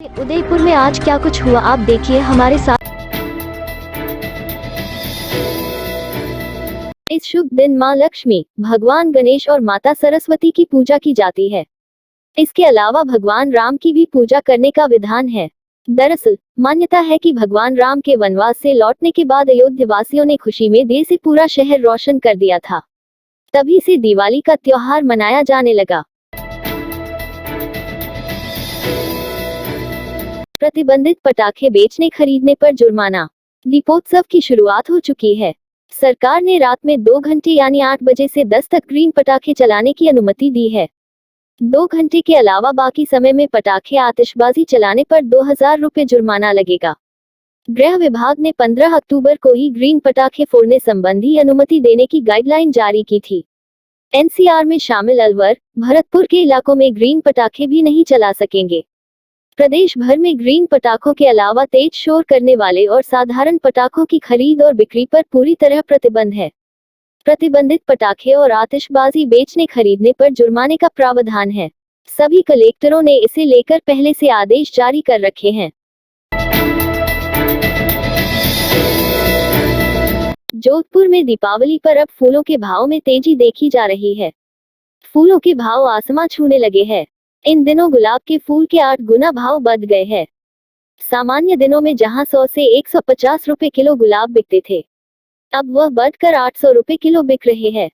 उदयपुर में आज क्या कुछ हुआ आप देखिए हमारे साथ। इस शुभ दिन मां लक्ष्मी, भगवान गणेश और माता सरस्वती की पूजा की जाती है। इसके अलावा भगवान राम की भी पूजा करने का विधान है। दरअसल मान्यता है कि भगवान राम के वनवास से लौटने के बाद अयोध्या वासियों ने खुशी में दिए से पूरा शहर रोशन कर दिया था। तभी से दिवाली का त्योहार मनाया जाने लगा। प्रतिबंधित पटाखे बेचने खरीदने पर जुर्माना। दीपोत्सव की शुरुआत हो चुकी है। सरकार ने रात में 2 घंटे यानी 8 बजे से 10 तक ग्रीन पटाखे चलाने की अनुमति दी है। 2 घंटे के अलावा बाकी समय में पटाखे आतिशबाजी चलाने पर 2000 रुपये जुर्माना लगेगा। गृह विभाग ने 15 अक्टूबर को ही ग्रीन पटाखे फोड़ने संबंधी अनुमति देने की गाइडलाइन जारी की थी। एनसीआर में शामिल अलवर, भरतपुर के इलाकों में ग्रीन पटाखे भी नहीं चला सकेंगे। प्रदेश भर में ग्रीन पटाखों के अलावा तेज शोर करने वाले और साधारण पटाखों की खरीद और बिक्री पर पूरी तरह प्रतिबंध है। प्रतिबंधित पटाखे और आतिशबाजी बेचने खरीदने पर जुर्माने का प्रावधान है। सभी कलेक्टरों ने इसे लेकर पहले से आदेश जारी कर रखे हैं। जोधपुर में दीपावली पर अब फूलों के भाव में तेजी देखी जा रही है। फूलों के भाव आसमां छूने लगे हैं। इन दिनों गुलाब के फूल के 8 गुना भाव बढ़ गए हैं। सामान्य दिनों में जहां 100 से 150 रुपए किलो गुलाब बिकते थे, अब वह बढ़कर 800 रुपए किलो बिक रहे हैं।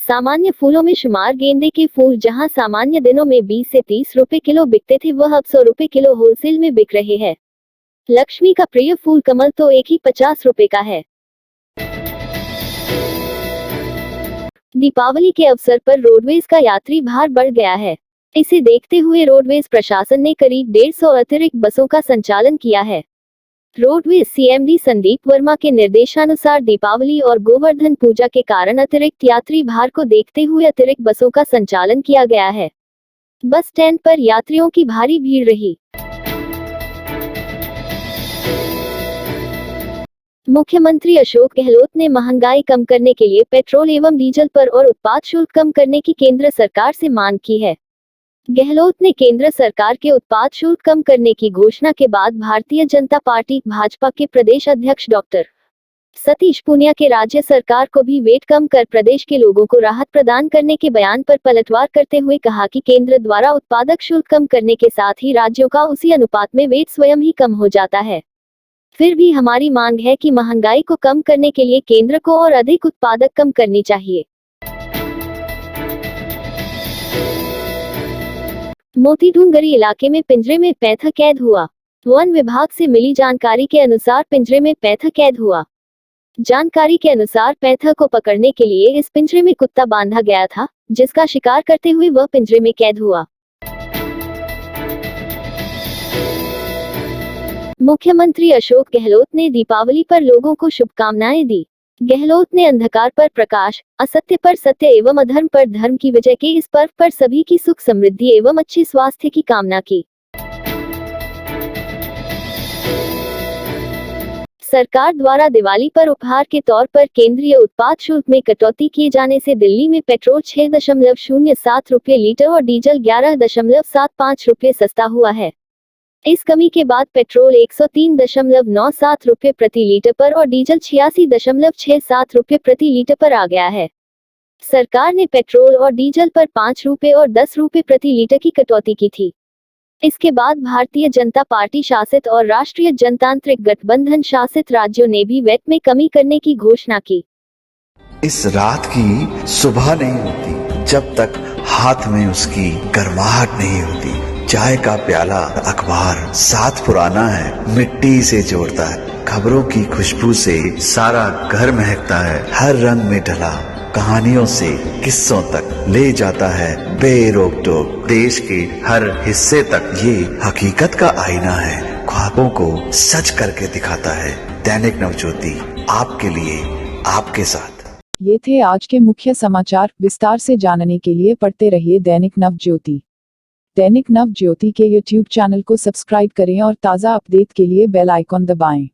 सामान्य फूलों में शुमार गेंदे के फूल जहां सामान्य दिनों में 20 से 30 रुपए किलो बिकते थे, वह अब 100 रुपए किलो होलसेल में बिक रहे हैं। लक्ष्मी का प्रिय फूल कमल तो एक ही 50 रुपए का है। दीपावली के अवसर पर रोडवेज का यात्री भार बढ़ गया है। इसे देखते हुए रोडवेज प्रशासन ने करीब 150 अतिरिक्त बसों का संचालन किया है। रोडवेज सीएमडी संदीप वर्मा के निर्देशानुसार दीपावली और गोवर्धन पूजा के कारण अतिरिक्त यात्री भार को देखते हुए अतिरिक्त बसों का संचालन किया गया है। बस स्टैंड पर यात्रियों की भारी भीड़ रही। मुख्यमंत्री अशोक गहलोत ने महंगाई कम करने के लिए पेट्रोल एवं डीजल पर और उत्पाद शुल्क कम करने की केंद्र सरकार से मांग की है। गहलोत ने केंद्र सरकार के उत्पाद शुल्क कम करने की घोषणा के बाद भारतीय जनता पार्टी भाजपा के प्रदेश अध्यक्ष डॉक्टर सतीश पूनिया के राज्य सरकार को भी वेट कम कर प्रदेश के लोगों को राहत प्रदान करने के बयान पर पलटवार करते हुए कहा कि केंद्र द्वारा उत्पादक शुल्क कम करने के साथ ही राज्यों का उसी अनुपात में वेट स्वयं ही कम हो जाता है। फिर भी हमारी मांग है कि महंगाई को कम करने के लिए केंद्र को और अधिक उत्पादक कम करनी चाहिए। मोतीडूंगरी इलाके में पिंजरे में पैंथर कैद हुआ। वन विभाग से मिली जानकारी के अनुसार पिंजरे में पैंथर कैद हुआ। जानकारी के अनुसार पैंथर को पकड़ने के लिए इस पिंजरे में कुत्ता बांधा गया था, जिसका शिकार करते हुए वह पिंजरे में कैद हुआ। मुख्यमंत्री अशोक गहलोत ने दीपावली पर लोगों को शुभकामनाएं दी। गहलोत ने अंधकार पर प्रकाश, असत्य पर सत्य एवं अधर्म पर धर्म की विजय के इस पर्व पर सभी की सुख समृद्धि एवं अच्छे स्वास्थ्य की कामना की। सरकार द्वारा दिवाली पर उपहार के तौर पर केंद्रीय उत्पाद शुल्क में कटौती किए जाने से दिल्ली में पेट्रोल 6.07 रुपये लीटर और डीजल 11.75 रुपये सस्ता हुआ है। इस कमी के बाद पेट्रोल 103.97 रुपये प्रति लीटर पर और डीजल 86.67 रुपये प्रति लीटर पर आ गया है। सरकार ने पेट्रोल और डीजल पर 5 रुपये और 10 रुपये प्रति लीटर की कटौती की थी। इसके बाद भारतीय जनता पार्टी शासित और राष्ट्रीय जनतांत्रिक गठबंधन शासित राज्यों ने भी वैट में कमी करने की घोषणा की। इस रात की सुबह नहीं होती जब तक हाथ में उसकी गर्माहट नहीं होती। चाय का प्याला, अखबार साथ पुराना है, मिट्टी से जोड़ता है। खबरों की खुशबू से सारा घर महकता है। हर रंग में ढला कहानियों से किस्सों तक ले जाता है बेरोक टोक। देश के हर हिस्से तक ये हकीकत का आईना है। ख्वाबों को सच करके दिखाता है। दैनिक नवज्योति, आपके लिए, आपके साथ। ये थे आज के मुख्य समाचार। विस्तार से जानने के लिए पढ़ते रहिए दैनिक नवज्योति। दैनिक नवज्योति के YouTube चैनल को सब्सक्राइब करें और ताज़ा अपडेट के लिए बेल आइकॉन दबाएं।